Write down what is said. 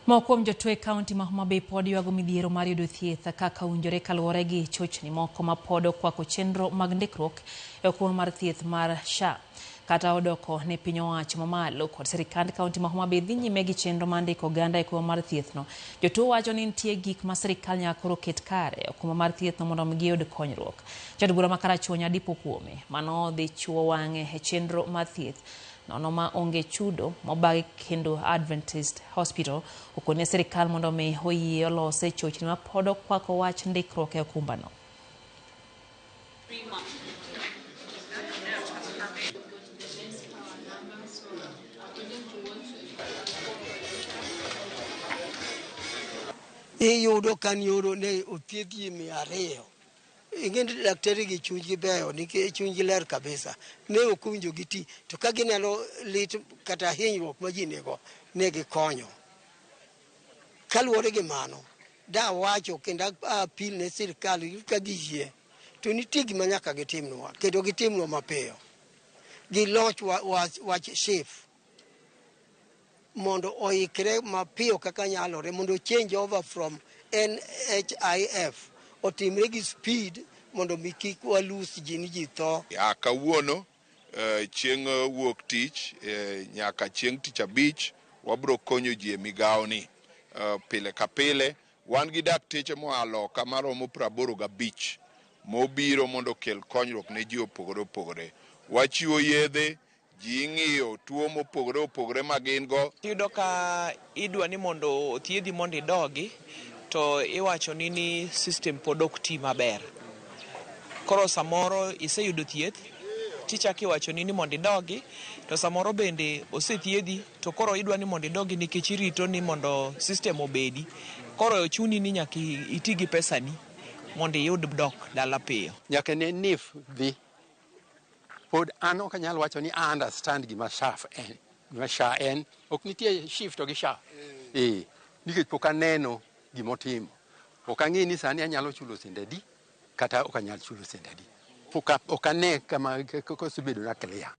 Mokuom jotuo e kaunti ma Homabay pod ywago midhiero mar yudo thieth kaka owinjore kaluwore gi chochni moko ma pod okwako chenro mag ndikruok e okumba mar thieth mar SHA. Kata odoko ne piny owacho mamalo kod sirikand kaunti ma Homabay dhi nyime gi chenro mar ndiko oganda e okumba mar thiethno. Jotuo wacho ni nitie gik ma sirikal nyaka koro ket kare e okumba mar thiethno mondo giyud konyruok. Jod bura ma Karachuonyo Dipo kuome mano dhi chuo wang'e e chenro mar thieth nono ma onge chudo mobagi kendo Adventist Hospital okone sirikal mondo mi oyie olose chochni ma pod okwako wach ndikruok e okumbano. Yudo kan yudo ne othiedhi 200. Ing'e daktari gi chunygi beyo nikech chunygi ler kabisa. Ne okunjo giti to ka gineno lit kata hinyruok ma ji nigo ne gikonyo. Kaluwore gi mano, da wacho kendo apil ne sirikal ka giyie to nitie gima nyaka gitimnwa kendo gitimnwa mapiyo. Giloch wach SHA mondo oikre mapiyo kaka nyalore mondo change over from NHIF otimre gi speed mondo mi kik walus ji ni ji tho. Kawuono chieng' wuok tich nyaka chieng' tich abich wabro konyo ji e migawoni pile ka pile. Wan gi dakteche moa loka maromo 85 mobiro mondo kel konyruok ne ji opogore opogore. Wachiwo yedhe, ji ng'iyo tuo mopogore opogore ma gin go. Iyudo ka idwa ni mondo othiedhi mondo idogi to iwacho ni system pod ok ti maber. Koro samoro iseyudo thieth tichako iwacho ni mondo idogi to samoro bende osethiedhi to koro idwa ni mondo idogi nikech irito ni mondo system obedi. Koro chuni ni nyaka iti gi pesani mondo iyud dok dala piyo. Nyaka ne NIF dhi. Pod an ok anyal wacho ni I understand gima SHA en. Ok nitie shift gi SHA. Nikech pok aneno gimotimo. Ok ang'e ni sani anyalo chulo sendadi kata ok anyal chulo sendadi. Ok ane kama kosebedo na clear.